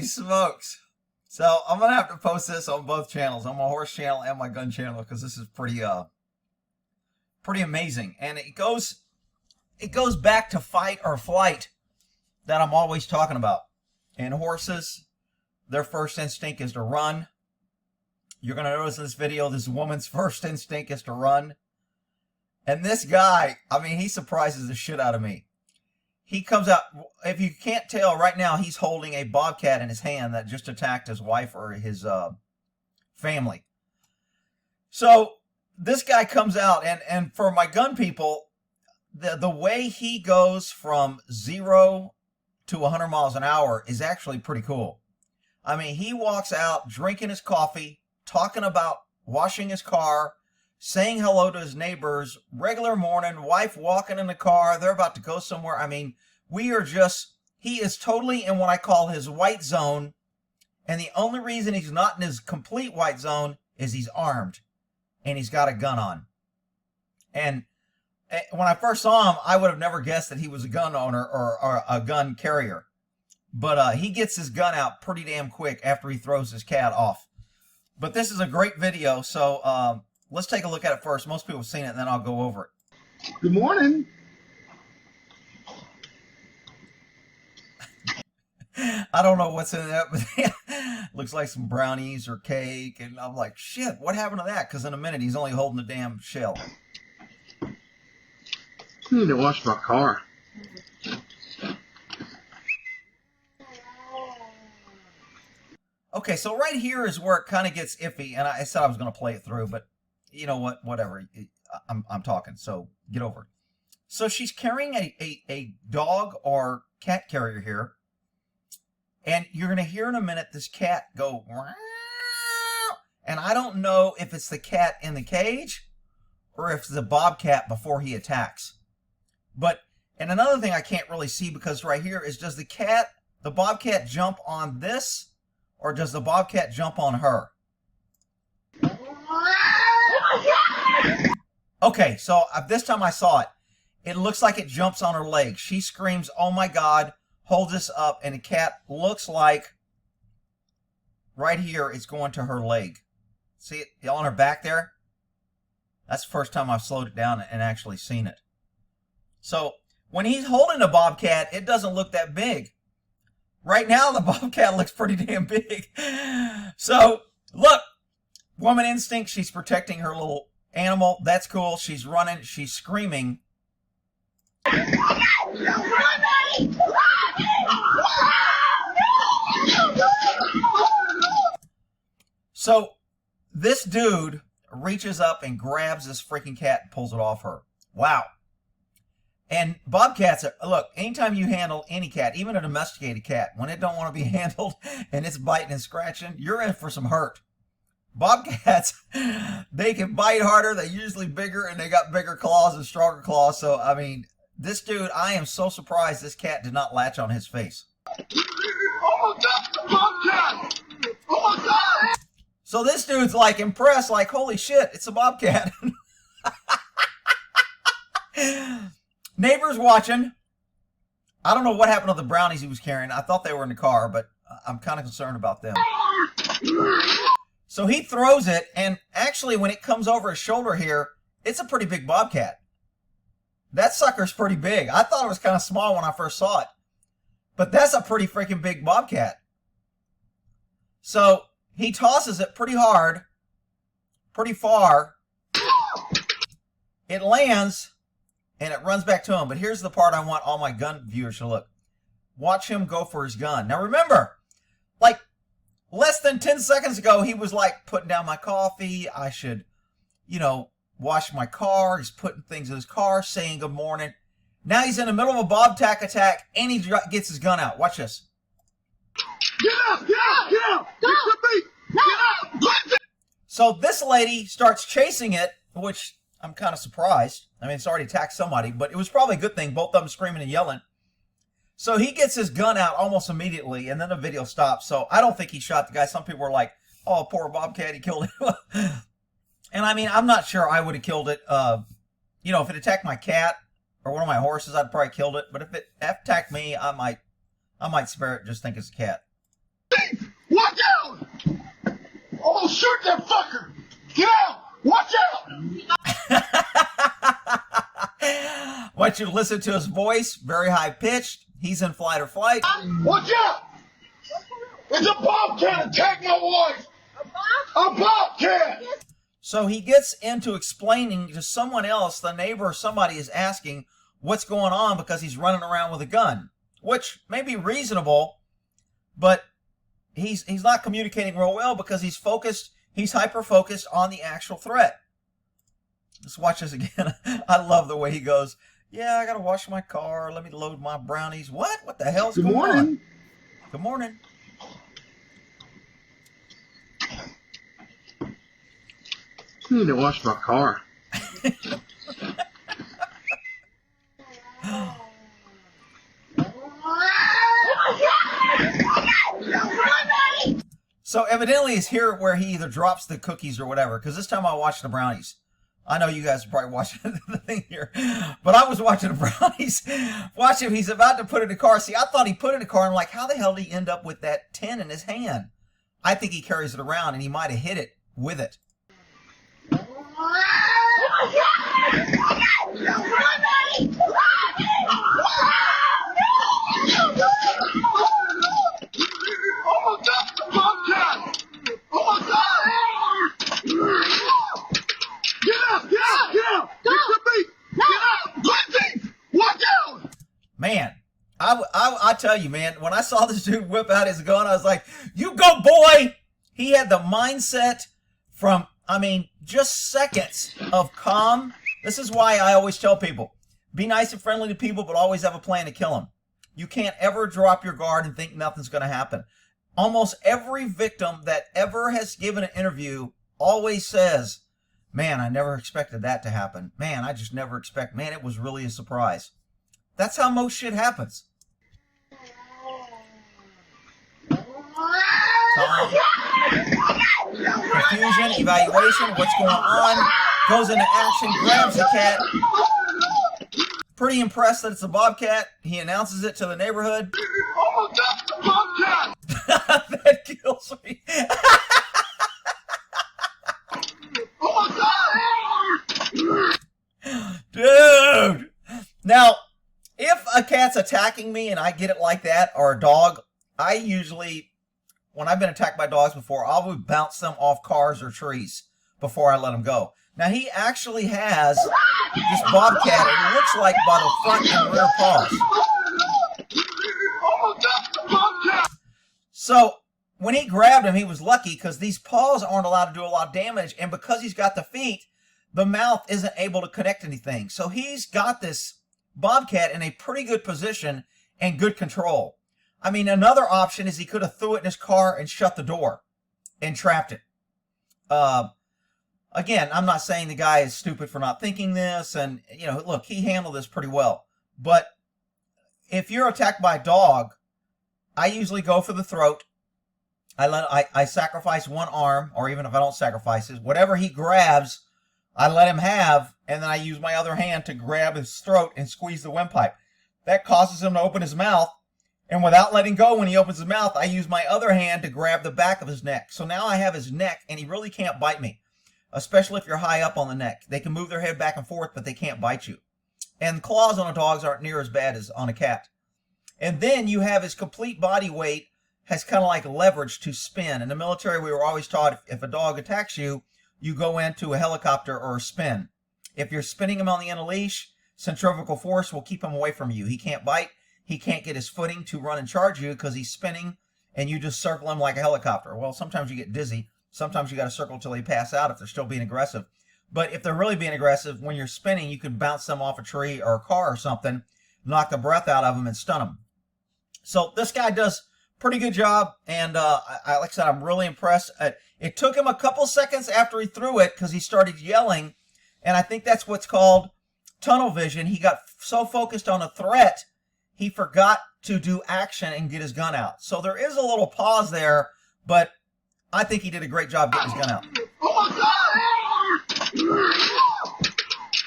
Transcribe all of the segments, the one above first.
smokes. So I'm going to have to post this on both channels, on my horse channel and my gun channel, because this is pretty amazing. And it goes back to fight or flight that I'm always talking about. In horses, their first instinct is to run. You're going to notice in this video, this woman's first instinct is to run. And this guy, I mean, he surprises the shit out of me. He comes out, if you can't tell, right now he's holding a bobcat in his hand that just attacked his wife or his family. So this guy comes out, and for my gun people, the way he goes from 0 to 100 miles an hour is actually pretty cool. I mean, he walks out drinking his coffee, talking about washing his car, saying hello to his neighbors, regular morning, wife walking in the car, they're about to go somewhere. I mean, he is totally in what I call his white zone, and the only reason he's not in his complete white zone is he's armed, and he's got a gun on. And when I first saw him, I would have never guessed that he was a gun owner or a gun carrier. But he gets his gun out pretty damn quick after he throws his cat off. But this is a great video, so let's take a look at it first. Most people have seen it, and then I'll go over it. Good morning. I don't know what's in that, but looks like some brownies or cake. And I'm like, shit, what happened to that? Because in a minute, he's only holding the damn shell. I need to wash my car. Okay, so right here is where it kind of gets iffy. And I said I was going to play it through, but you know what? Whatever. I'm talking, so get over it. So she's carrying a dog or cat carrier here. And you're going to hear in a minute this cat go, and I don't know if it's the cat in the cage or if it's the bobcat before he attacks. But, and another thing I can't really see because right here is, does the bobcat jump on this or does the bobcat jump on her? Okay, so this time I saw it. It looks like it jumps on her leg. She screams, oh my God, holds this up, and the cat looks like right here it's going to her leg. See it on her back there? That's the first time I've slowed it down and actually seen it. So when he's holding a bobcat, it doesn't look that big. Right now, the bobcat looks pretty damn big. So look, woman instinct, she's protecting her little animal. That's cool. She's running, she's screaming. So this dude reaches up and grabs this freaking cat and pulls it off her. Wow. And bobcats are, look, anytime you handle any cat, even a domesticated cat, when it don't want to be handled and it's biting and scratching, you're in for some hurt. Bobcats, they can bite harder, they're usually bigger, and they got bigger claws and stronger claws. So, I mean, this dude, I am so surprised this cat did not latch on his face. Oh my God, Bobcat! Oh my God! So this dude's like impressed, like, holy shit, it's a bobcat. Neighbors watching. I don't know what happened to the brownies he was carrying. I thought they were in the car, but I'm kind of concerned about them. So he throws it, and actually when it comes over his shoulder here, it's a pretty big bobcat. That sucker's pretty big. I thought it was kind of small when I first saw it. But that's a pretty freaking big bobcat. So he tosses it pretty hard, pretty far. It lands, and it runs back to him. But here's the part I want all my gun viewers to look. Watch him go for his gun. Now remember, like less than 10 seconds ago, he was like putting down my coffee. I should, you know, wash my car. He's putting things in his car, saying good morning. Now he's in the middle of a bobcat attack, and he gets his gun out. Watch this. Get out! Get out! Get out! Get out! So this lady starts chasing it, which I'm kind of surprised. I mean, it's already attacked somebody, but it was probably a good thing. Both of them screaming and yelling. So he gets his gun out almost immediately, and then the video stops. So I don't think he shot the guy. Some people were like, oh, poor bobcat, he killed him. And I mean, I'm not sure I would have killed it. You know, if it attacked my cat or one of my horses, I'd probably killed it. But if it attacked me, I might spare it, just think it's a cat. Oh, shoot that fucker! Get out! Watch out! Want you to listen to his voice, very high pitched. He's in flight or flight. Watch out! It's a bobcat attacked my wife! A bobcat! So he gets into explaining to someone else, the neighbor or somebody is asking what's going on because he's running around with a gun, which may be reasonable, but he's not communicating real well because he's focused, he's hyper-focused on the actual threat. Let's watch this again. I love the way he goes, yeah, I got to wash my car. Let me load my brownies. What? What the hell's going on? Good morning. I need to wash my car. So evidently it's here where he either drops the cookies or whatever, because this time I watched the brownies. I know you guys are probably watching the thing here, but I was watching the brownies. Watch him. He's about to put it in the car. See, I thought he put it in the car. I'm like, how the hell did he end up with that tin in his hand? I think he carries it around, and he might have hit it with it. Oh my God, the bobcat! Oh my God! Get out! Get out! Get out! Get to me! Get out! Kristi! Watch out! Man, I tell you, man, when I saw this dude whip out his gun, I was like, you go, boy! He had the mindset from, I mean, just seconds of calm. This is why I always tell people, be nice and friendly to people, but always have a plan to kill them. You can't ever drop your guard and think nothing's going to happen. Almost every victim that ever has given an interview always says, man, I never expected that to happen. Man, I just never expect. Man, it was really a surprise. That's how most shit happens. Confusion, evaluation, what's going on, goes into action, grabs the cat. Pretty impressed that it's a bobcat. He announces it to the neighborhood. Oh my God, the bobcat! That kills me. Oh my God! Dude! Now, if a cat's attacking me and I get it like that, or a dog, I usually, when I've been attacked by dogs before, I would bounce them off cars or trees before I let them go. Now, he actually has this bobcat, it looks like by the front and rear paws. Oh my God, the bobcat! So, when he grabbed him, he was lucky because these paws aren't allowed to do a lot of damage, and because he's got the feet, the mouth isn't able to connect anything. So he's got this bobcat in a pretty good position and good control. I mean, another option is he could have threw it in his car and shut the door and trapped it. Again, I'm not saying the guy is stupid for not thinking this, and, you know, look, he handled this pretty well. But if you're attacked by a dog, I usually go for the throat. I sacrifice one arm, or even if I don't sacrifice it, whatever he grabs, I let him have, and then I use my other hand to grab his throat and squeeze the windpipe. That causes him to open his mouth, and without letting go when he opens his mouth, I use my other hand to grab the back of his neck. So now I have his neck, and he really can't bite me, especially if you're high up on the neck. They can move their head back and forth, but they can't bite you. And claws on a dog aren't near as bad as on a cat. And then you have his complete body weight has kind of like leverage to spin. In the military, we were always taught if a dog attacks you, you go into a helicopter or a spin. If you're spinning him on the end of leash, centrifugal force will keep him away from you. He can't bite. He can't get his footing to run and charge you because he's spinning and you just circle him like a helicopter. Well, sometimes you get dizzy. Sometimes you got to circle till they pass out if they're still being aggressive. But if they're really being aggressive, when you're spinning, you can bounce them off a tree or a car or something, knock the breath out of them and stun them. So this guy does pretty good job, and like I said, I'm really impressed. It took him a couple seconds after he threw it because he started yelling, and I think that's what's called tunnel vision. He got so focused on a threat, he forgot to do action and get his gun out. So there is a little pause there, but I think he did a great job getting his gun out. Oh my God! Get out!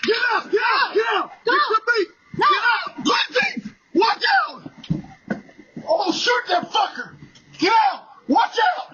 Get out! Get out! Get to me! Get out! Kristi! Watch out! Oh, shoot that fucker! Get out! Watch out!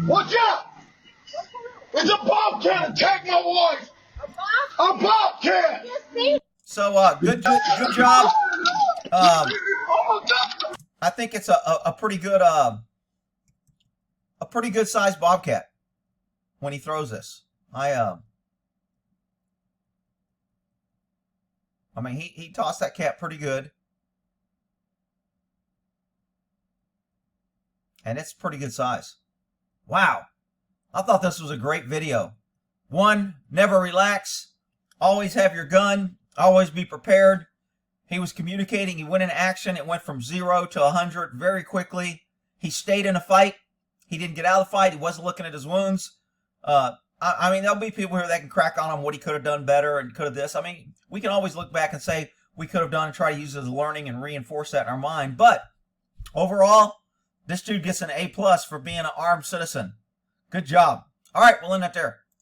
Watch out! It's a bobcat attacked my wife. A bobcat. So good job. Oh my God. I think it's a pretty good sized bobcat when he throws this. I mean he tossed that cat pretty good. And it's pretty good size. Wow. I thought this was a great video. One, never relax. Always have your gun. Always be prepared. He was communicating. He went into action. It went from 0 to 100 very quickly. He stayed in a fight. He didn't get out of the fight. He wasn't looking at his wounds. I mean, there'll be people here that can crack on him what he could have done better and could have this. I mean, we can always look back and say we could have done and try to use it as learning and reinforce that in our mind. But overall, this dude gets an A+ for being an armed citizen. Good job. All right, we'll end it there.